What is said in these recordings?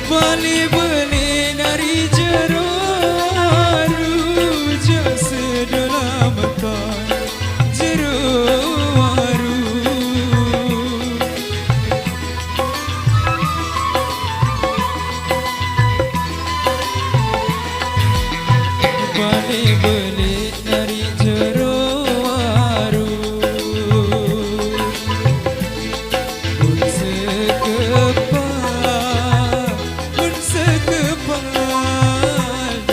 Beli-beli dari jeru-jeru sedalam ton jeru-jeru. Beli-beli dari jeru-jeru pun sekepal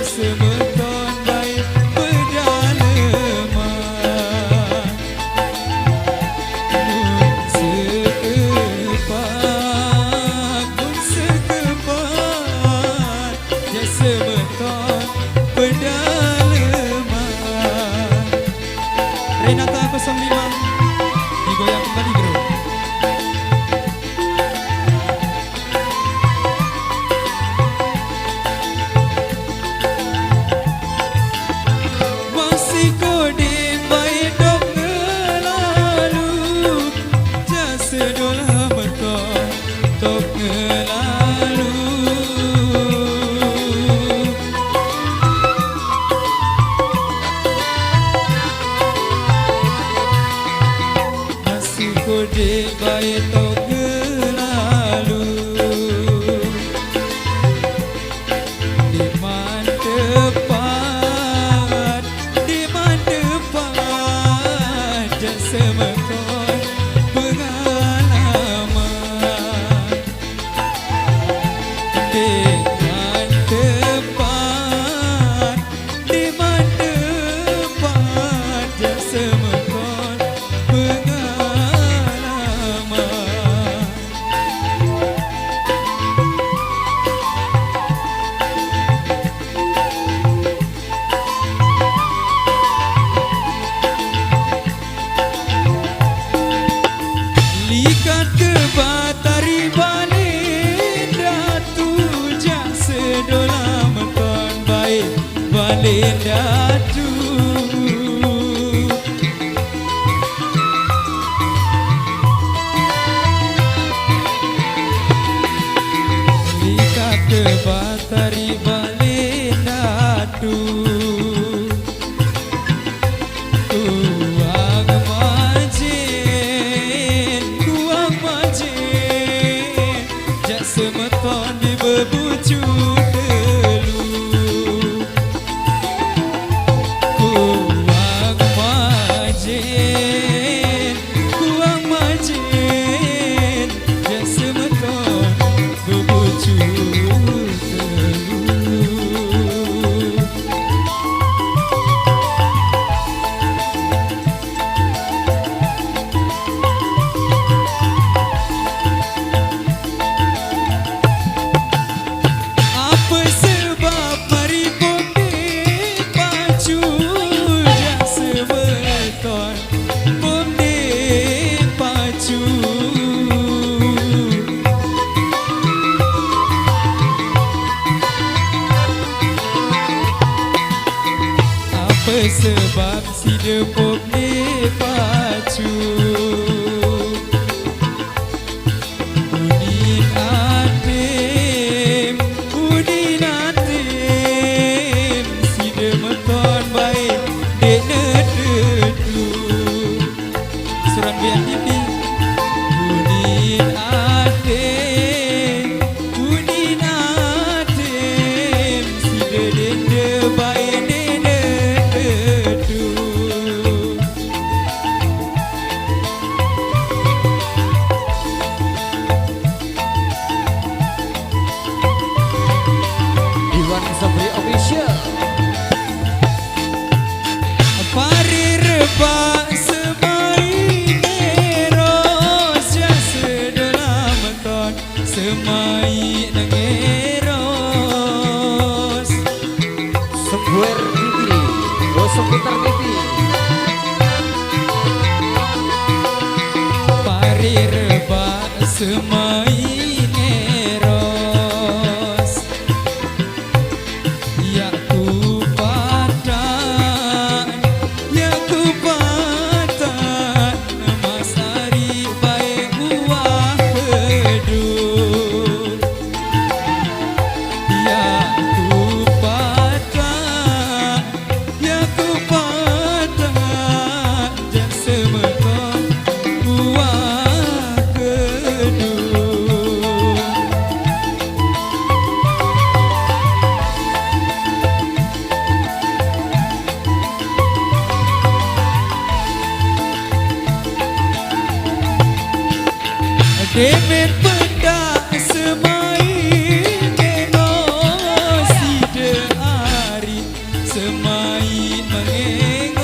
semeton baik berdalaman pun sekepat ya semeton berdalaman. Renata 05 digoyang kembali bro. Kode baik tok lalu di mana tepat dan semeton pengalaman di mana tepat dan semeton pengalaman. Likat ke batari balik datu jak sedolah meton baik balik datu. Likat ke batari balik datu semeton di bebucu telu kuang majin ya semeton bebucu telu. Sebab si depok ni pacu Udin atim si demeton baik dek nedetlu Suran biar tipi Udin atim si dedek baik Sabri official. Parir pak semai neros ya sedalam ton semai nengeros Sebuer TV, Gosok Gitar TV. Parir pak semai neros Demen pedak semai mengengos Sida hari semai mengengos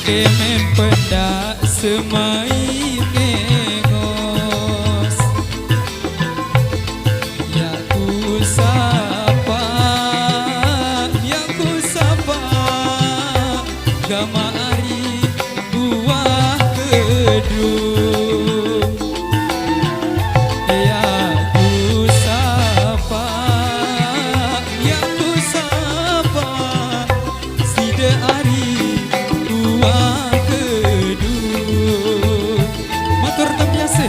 Demen pedak semai mengengos Ya ku sapa Gama ari buah kedung Ya ku sapa Sida ari buah kedung Motor tak biasa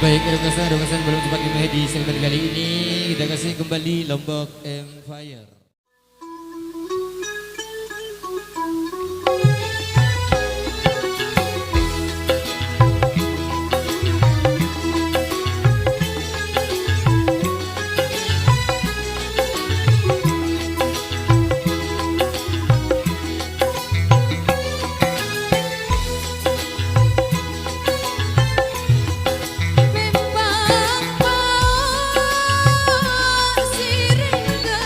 Baik, ada kesan belum sempat dimulai di segmen kali ini. Kita kasih kembali Lombok Empire. Sirengga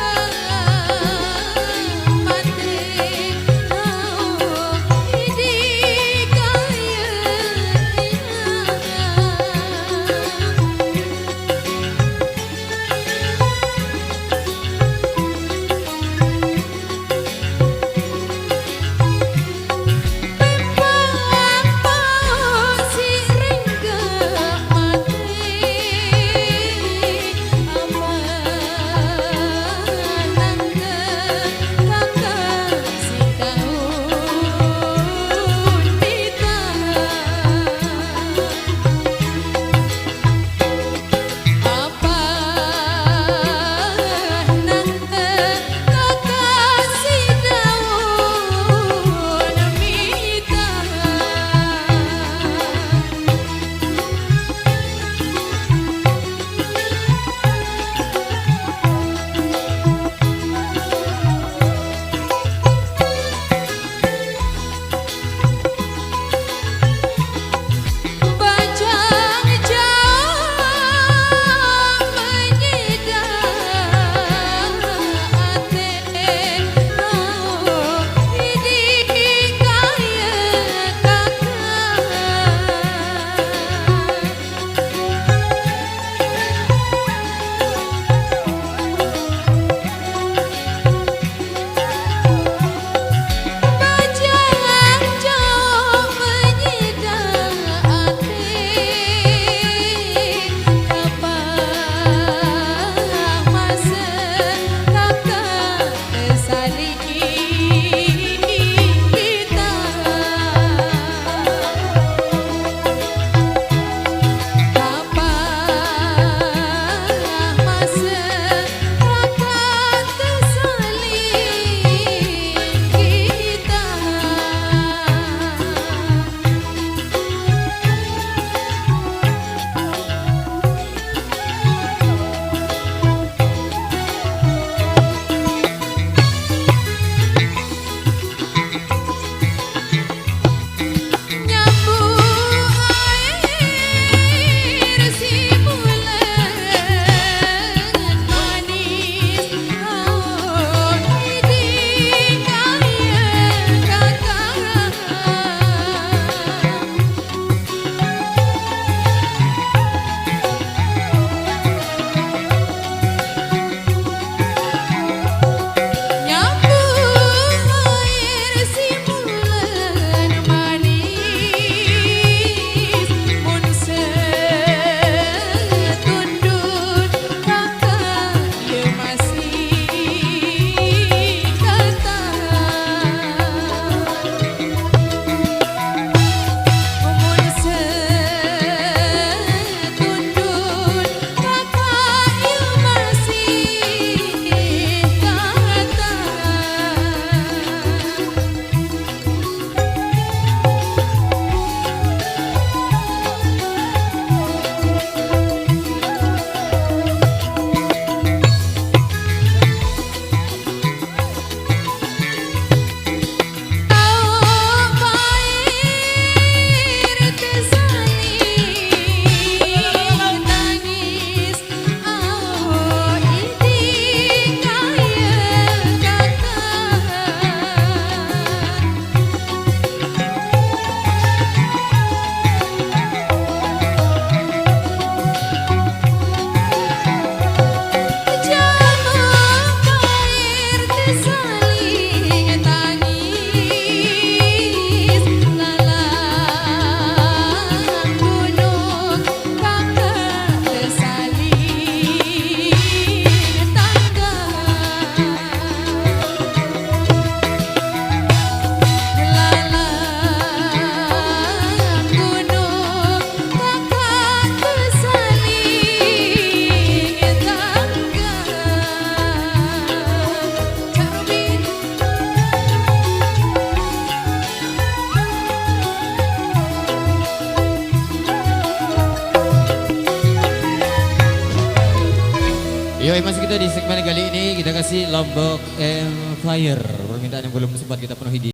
Yo, masih kita di segmen kali ini kita kasih Lombok Empire. Permintaan yang belum sempat kita penuhi di